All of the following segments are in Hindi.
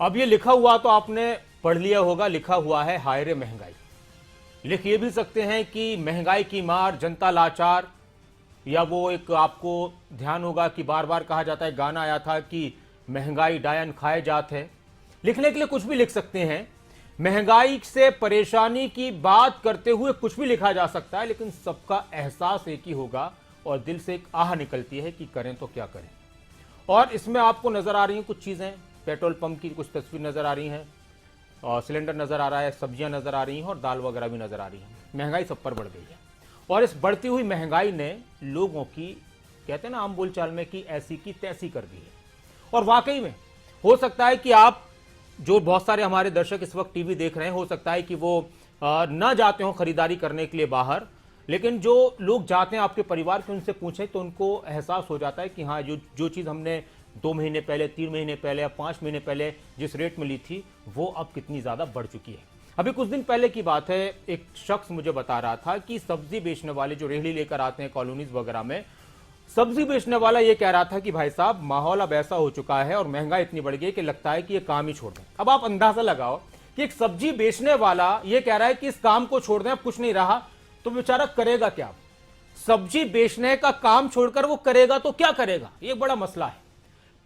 अब ये लिखा हुआ तो आपने पढ़ लिया होगा, लिखा हुआ है हाय रे महंगाई। लिख ये भी सकते हैं कि महंगाई की मार, जनता लाचार, या वो एक आपको ध्यान होगा कि बार बार कहा जाता है, गाना आया था कि महंगाई डायन खाए जात है। लिखने के लिए कुछ भी लिख सकते हैं, महंगाई से परेशानी की बात करते हुए कुछ भी लिखा जा सकता है, लेकिन सबका एहसास एक ही होगा और दिल से एक आह निकलती है कि करें तो क्या करें। और इसमें आपको नजर आ रही हैं कुछ चीजें, पेट्रोल पंप की कुछ तस्वीर नजर आ रही हैं, और सिलेंडर नजर आ रहा है, सब्जियां नजर आ रही हैं और दाल वगैरह भी नजर आ रही हैं। महंगाई सब पर बढ़ गई है और इस बढ़ती हुई महंगाई ने लोगों की, कहते हैं ना आम बोलचाल में, कि ऐसी की तैसी कर दी है। और वाकई में हो सकता है कि आप, जो बहुत सारे हमारे दर्शक इस वक्त टीवी देख रहे हैं, हो सकता है कि वो ना जाते हो खरीदारी करने के लिए बाहर, लेकिन जो लोग जाते हैं आपके परिवार के, उनसे पूछें तो उनको एहसास हो जाता है कि हाँ, जो चीज़ हमने 2 महीने पहले, 3 महीने पहले या 5 महीने पहले जिस रेट में ली थी, वो अब कितनी ज़्यादा बढ़ चुकी है। अभी कुछ दिन पहले की बात है, एक शख्स मुझे बता रहा था कि सब्जी बेचने वाले जो रेहड़ी लेकर आते हैं कॉलोनीज वगैरह में, सब्जी बेचने वाला ये कह रहा था कि भाई साहब, माहौल अब ऐसा हो चुका है और महंगाई इतनी बढ़ गई कि लगता है कि ये काम ही छोड़ दें। अब आप अंदाजा लगाओ कि एक सब्जी बेचने वाला ये कह रहा है कि इस काम को छोड़ दें, अब कुछ नहीं रहा, तो बेचारा करेगा क्या? सब्जी बेचने का काम छोड़कर वो करेगा तो क्या करेगा, ये बड़ा मसला है।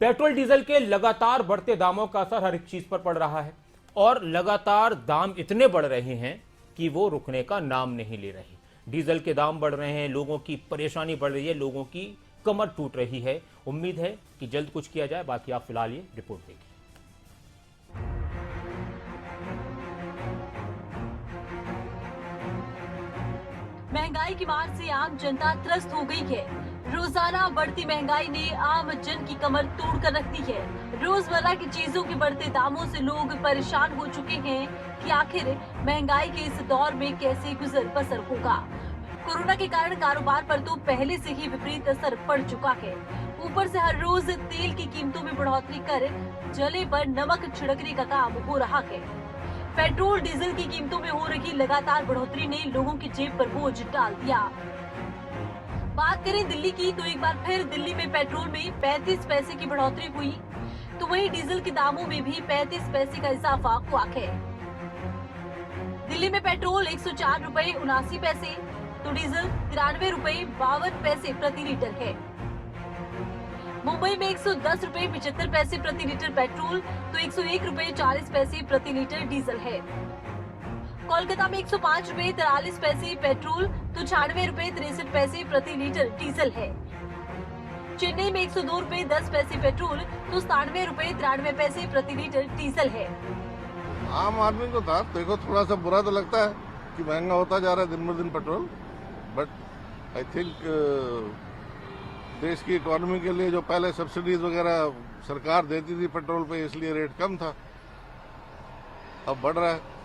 पेट्रोल डीजल के लगातार बढ़ते दामों का असर हर एक चीज पर पड़ रहा है और लगातार दाम इतने बढ़ रहे हैं कि वो रुकने का नाम नहीं ले रहे। डीजल के दाम बढ़ रहे हैं, लोगों की परेशानी बढ़ रही है, लोगों की कमर टूट रही है। उम्मीद है कि जल्द कुछ किया जाए। बाकी आप फिलहाल ये रिपोर्ट देखिए। महंगाई की मार से आम जनता त्रस्त हो गई है। रोजाना बढ़ती महंगाई ने आम जन की कमर तोड़ कर रख दी है। रोजमर्रा की चीजों के बढ़ते दामों से लोग परेशान हो चुके हैं कि आखिर महंगाई के इस दौर में कैसे गुजर बसर होगा। कोरोना के कारण कारोबार पर तो पहले से ही विपरीत असर पड़ चुका है। ऊपर से हर रोज तेल की कीमतों में बढ़ोतरी कर जले पर नमक छिड़कने का काम हो रहा है। पेट्रोल डीजल की कीमतों में हो रही लगातार बढ़ोतरी ने लोगों की जेब पर बोझ डाल दिया। बात करें दिल्ली की, तो एक बार फिर दिल्ली में पेट्रोल में 35 पैसे की बढ़ोतरी हुई, तो वहीं डीजल के दामों में भी 35 पैसे का इजाफा हुआ है। दिल्ली में पेट्रोल 104 रुपए 79 पैसे, तो डीजल 93 रुपए 52 पैसे प्रति लीटर है। मुंबई में 110 रुपए 75 पैसे प्रति लीटर पेट्रोल, तो 101 रुपए 40 पैसे प्रति लीटर डीजल है। कोलकाता में 105 रुपए 43 पैसे पेट्रोल, तो 96 रुपए 63 पैसे प्रति लीटर डीजल है। चेन्नई में 102 रुपए 10 पैसे पेट्रोल, तो 97 रुपए 93 पैसे प्रति लीटर डीजल है। आम आदमी को था, देखो थोड़ा सा बुरा तो लगता है कि महंगा होता जा रहा है दिन ब दिन पेट्रोल, बट आई थिंक देश की इकोनॉमी के लिए जो पहले सब्सिडीज वगैरह सरकार देती थी पेट्रोल पे, इसलिए रेट कम था, अब बढ़ रहा है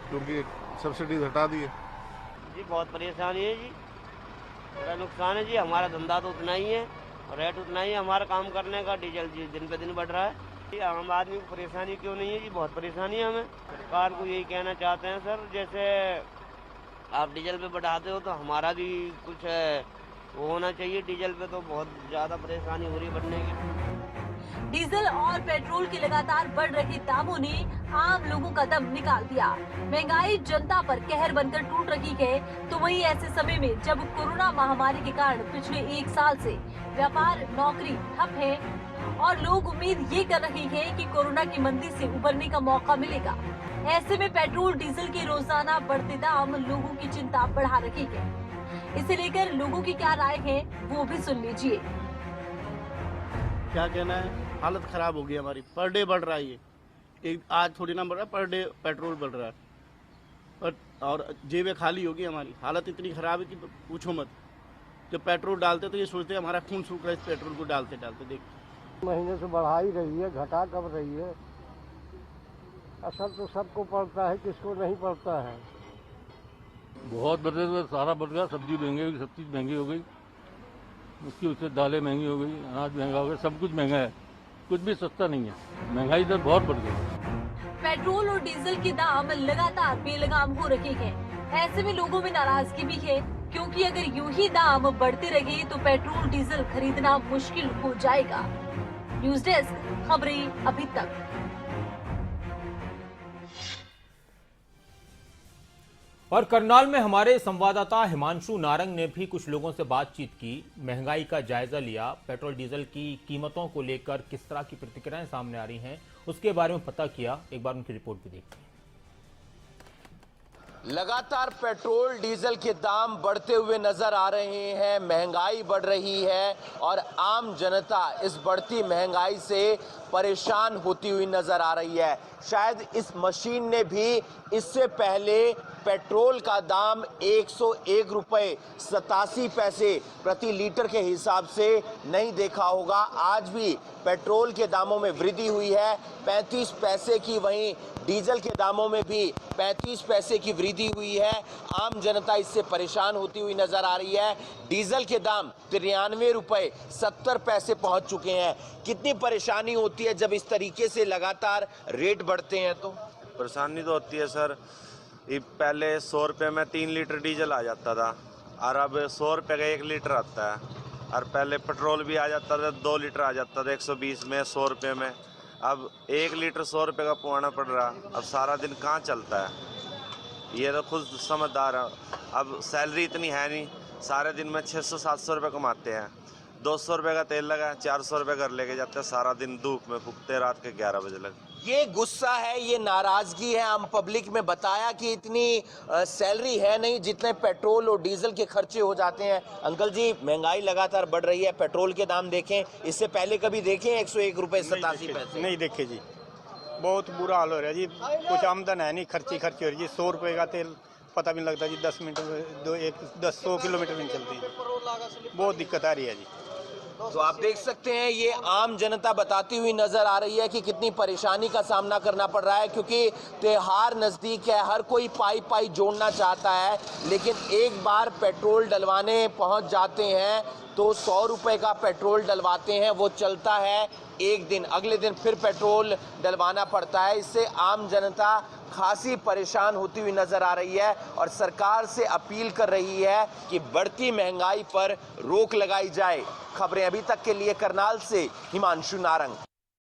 क्योंकि सब्सिडीज हटा दी है। जी बहुत परेशानी है जी, बड़ा नुकसान है जी। हमारा धंधा तो उतना ही है और रेट उतना ही है हमारा काम करने का। डीजल जी दिन पे दिन बढ़ रहा है जी। आम आदमी को परेशानी क्यों नहीं है जी, बहुत परेशानी है हमें। सरकार को यही कहना चाहते हैं सर, जैसे आप डीजल पे बढ़ाते हो तो हमारा भी कुछ वो होना चाहिए। डीजल पे तो बहुत ज़्यादा परेशानी हो रही है बढ़ने की। डीजल और पेट्रोल के लगातार बढ़ रहे दामों ने आम लोगों का दम निकाल दिया। महंगाई जनता पर कहर बनकर टूट रही है, तो वहीं ऐसे समय में जब कोरोना महामारी के कारण पिछले 1 साल से व्यापार, नौकरी ठप है और लोग उम्मीद ये कर रहे हैं कि कोरोना की मंदी से उबरने का मौका मिलेगा, ऐसे में पेट्रोल डीजल के रोजाना बढ़ते दाम लोगों की चिंता बढ़ा रही है। इसे लेकर लोगों की क्या राय है वो भी सुन लीजिए। क्या कहना है, हालत खराब हो गई हमारी। पर डे बढ़ रहा है ये, एक आज थोड़ी ना बढ़ रहा, पर डे पेट्रोल बढ़ रहा है और जेबें खाली होगी हमारी। हालत इतनी खराब है कि पूछो मत। जब पेट्रोल डालते तो ये सोचते हैं हमारा खून सूख रहा है इस पेट्रोल को डालते डालते। देख महीने से बढ़ा ही रही है, घटा कब रही है। असर तो सबको पड़ता है, किसको नहीं पड़ता है। बहुत बढ़ रहे, सारा बढ़ गया। सब्जी महंगी हो गई, सब चीज़ महंगी हो गई, उससे दालें महंगी हो गई, अनाज महंगा हो गया, सब कुछ महंगा है, कुछ भी सस्ता नहीं है। महंगाई दर बहुत बढ़ गई। पेट्रोल और डीजल के दाम लगातार बेलगाम हो रहे हैं। ऐसे में लोगों में नाराजगी भी है, क्योंकि अगर यूं ही दाम बढ़ते रहे तो पेट्रोल डीजल खरीदना मुश्किल हो जाएगा। न्यूज़ डेस्क, खबरें अभी तक। और करनाल में हमारे संवाददाता हिमांशु नारंग ने भी कुछ लोगों से बातचीत की, महंगाई का जायजा लिया, पेट्रोल डीजल की कीमतों को लेकर किस तरह की प्रतिक्रियाएं सामने आ रही हैं उसके बारे में पता किया। एक बार उनकी रिपोर्ट भी देखते हैं। लगातार पेट्रोल डीजल के दाम बढ़ते हुए नजर आ रहे हैं, महंगाई बढ़ रही है और आम जनता इस बढ़ती महंगाई से परेशान होती हुई नजर आ रही है। शायद इस मशीन ने भी इससे पहले पेट्रोल का दाम 101 रुपए 87 पैसे प्रति लीटर के हिसाब से नहीं देखा होगा। आज भी पेट्रोल के दामों में वृद्धि हुई है 35 पैसे की, वहीं डीजल के दामों में भी 35 पैसे की वृद्धि हुई है। आम जनता इससे परेशान होती हुई नजर आ रही है। डीजल के दाम 93 रुपए 70 पैसे पहुंच चुके हैं। कितनी परेशानी होती है जब इस तरीके से लगातार रेट बढ़ते हैं? तो परेशानी तो होती है सर। ये पहले 100 रुपये में 3 लीटर डीजल आ जाता था और अब 100 रुपये का 1 लीटर आता है। और पहले पेट्रोल भी आ जाता था 2 लीटर आ जाता था 120 में 100 रुपये में। अब 1 लीटर 100 रुपये का पुआना पड़ रहा। अब सारा दिन कहाँ चलता है, ये तो खुद समझदार है। अब सैलरी इतनी है नहीं, सारे दिन में 600-700 रुपये कमाते हैं। 200 रुपये का तेल लगा 400 रुपये घर लेके जाते हैं, सारा दिन धूप में फूकते रात के 11 बजे लग। ये गुस्सा है, ये नाराजगी है आम पब्लिक में। बताया कि इतनी सैलरी है नहीं जितने पेट्रोल और डीजल के खर्चे हो जाते हैं। अंकल जी, महंगाई लगातार बढ़ रही है, पेट्रोल के दाम देखें, इससे पहले कभी देखें 101 रुपये 87 पैसे? नहीं देखे जी, बहुत बुरा हाल हो रहा है जी। कुछ आमदन है नहीं, खर्ची हो रही है। 100 रुपये का तेल पता भी नहीं लगता जी, 10 मिनट में 100 किलोमीटर नहीं चलती, बहुत दिक्कत आ रही है जी। तो आप देख सकते हैं ये आम जनता बताती हुई नजर आ रही है कि कितनी परेशानी का सामना करना पड़ रहा है, क्योंकि त्योहार नजदीक है, हर कोई पाई जोड़ना चाहता है, लेकिन एक बार पेट्रोल डलवाने पहुंच जाते हैं तो 100 रुपये का पेट्रोल डलवाते हैं, वो चलता है एक दिन, अगले दिन फिर पेट्रोल डलवाना पड़ता है। इससे आम जनता खासी परेशान होती हुई नजर आ रही है और सरकार से अपील कर रही है कि बढ़ती महंगाई पर रोक लगाई जाए। खबरें अभी तक के लिए करनाल से हिमांशु नारंग।